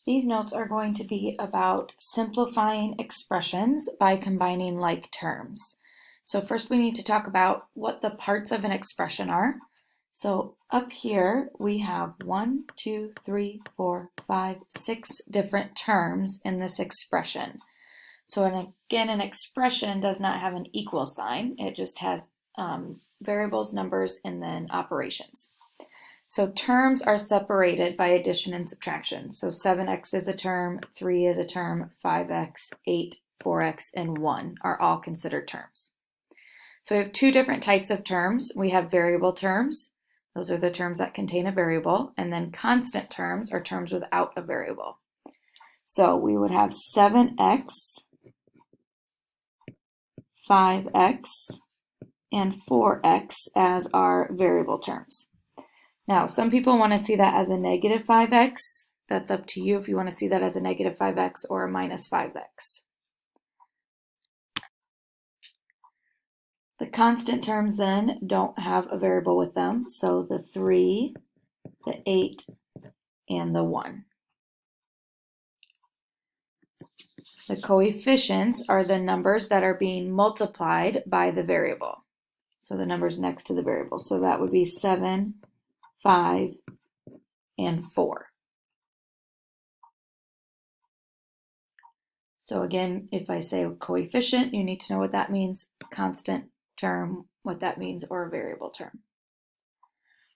These notes are going to be about simplifying expressions by combining like terms. So first we need to talk about what the parts of an expression are. So up here we have 1, 2, 3, 4, 5, 6 different terms in this expression. So again, an expression does not have an equal sign. It just has variables, numbers, and then operations. So terms are separated by addition and subtraction. So 7x is a term, 3 is a term, 5x, 8, 4x, and 1 are all considered terms. So we have two different types of terms. We have variable terms. Those are the terms that contain a variable. And then constant terms are terms without a variable. So we would have 7x, 5x, and 4x as our variable terms. Now, some people want to see that as a negative 5x. That's up to you if you want to see that as a negative 5x or a minus 5x. The constant terms then don't have a variable with them, so the 3, the 8, and the 1. The coefficients are the numbers that are being multiplied by the variable. So the numbers next to the variable. So that would be 7, 5, and 4. So again, if I say coefficient, you need to know what that means, constant term, what that means, or a variable term.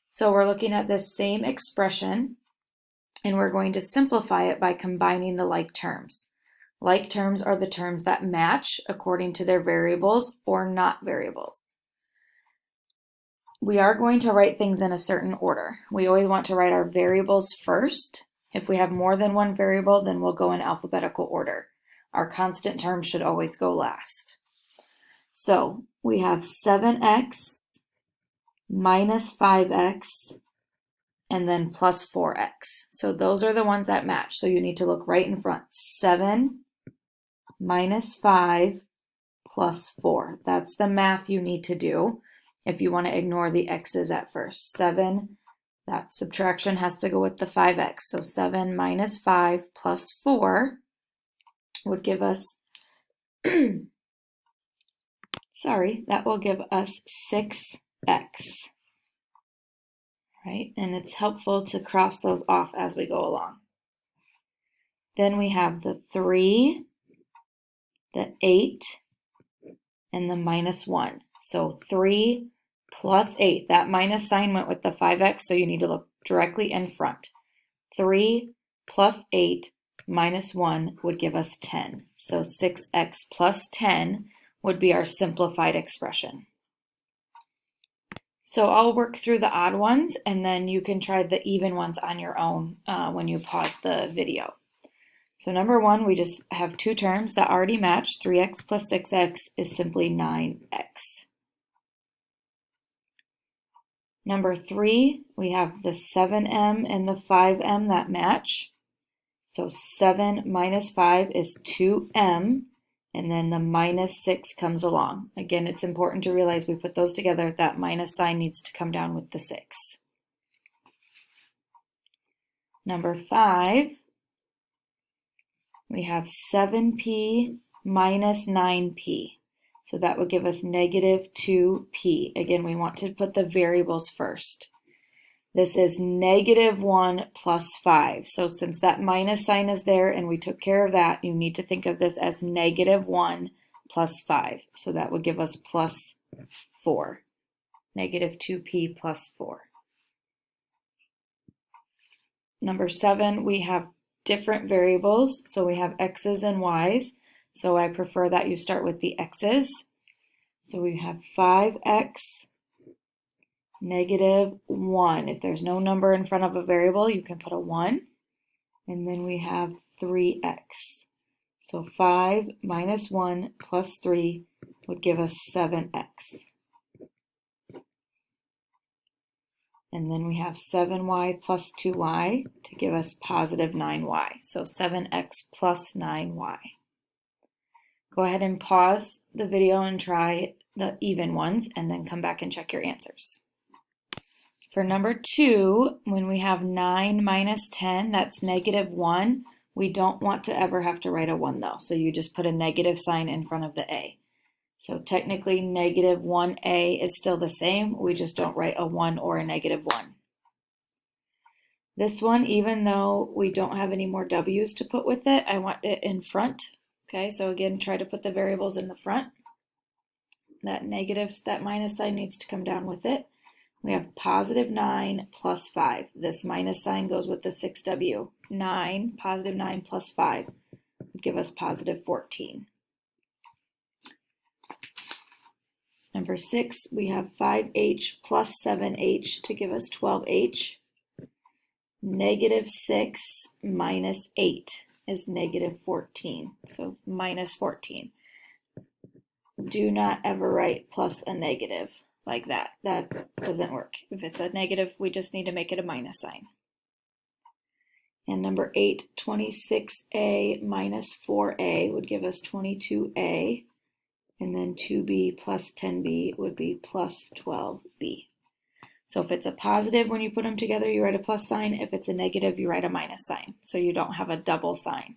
So we're looking at this same expression, and we're going to simplify it by combining the like terms. Like terms are the terms that match according to their variables or not variables. We are going to write things in a certain order. We always want to write our variables first. If we have more than one variable, then we'll go in alphabetical order. Our constant terms should always go last. So we have 7x minus 5x and then plus 4x. So those are the ones that match. So you need to look right in front. 7 minus 5 plus 4. That's the math you need to do if you want to ignore the x's at first. 7, that subtraction has to go with the 5x. So 7 minus 5 plus 4 would give us, that will give us 6x. Right? And it's helpful to cross those off as we go along. Then we have the 3, the 8, and the minus 1. So 3 plus 8. That minus sign went with the 5x, so you need to look directly in front. 3 plus 8 minus 1 would give us 10. So 6x plus 10 would be our simplified expression. So I'll work through the odd ones, and then you can try the even ones on your own when you pause the video. So number 1, we just have two terms that already match. 3x plus 6x is simply 9x. Number 3, we have the 7m and the 5m that match. So 7 minus 5 is 2m, and then the minus 6 comes along. Again, it's important to realize we put those together. That minus sign needs to come down with the 6. Number 5, we have 7p minus 9p. So that would give us negative 2p. Again, we want to put the variables first. This is negative 1 plus 5. So since that minus sign is there and we took care of that, you need to think of this as negative 1 plus 5. So that would give us plus 4. Negative 2p plus 4. Number 7, we have different variables. So we have x's and y's. So I prefer that you start with the x's. So we have 5x negative 1. If there's no number in front of a variable, you can put a 1. And then we have 3x. So 5 minus 1 plus 3 would give us 7x. And then we have 7y plus 2y to give us positive 9y. So 7x plus 9y. Go ahead and pause the video and try the even ones, and then come back and check your answers. For number 2, when we have 9 minus 10, that's negative 1 We don't want to ever have to write a 1 though, so you just put a negative sign in front of the A. So technically negative 1A is still the same, we just don't write a 1 or a negative 1. This one, even though we don't have any more W's to put with it, I want it in front. Okay, so again, try to put the variables in the front. That negative, that minus sign needs to come down with it. We have positive 9 plus 5. This minus sign goes with the 6W. 9, positive 9 plus 5 would give us positive 14. Number 6, we have 5H plus 7H to give us 12H. Negative 6 minus 8 is negative 14, so minus 14. Do not ever write plus a negative like that. That doesn't work. If it's a negative, we just need to make it a minus sign. And number 8, 26A minus 4A would give us 22A. And then 2B plus 10B would be plus 12B. So if it's a positive, when you put them together, you write a plus sign. If it's a negative, you write a minus sign. So you don't have a double sign.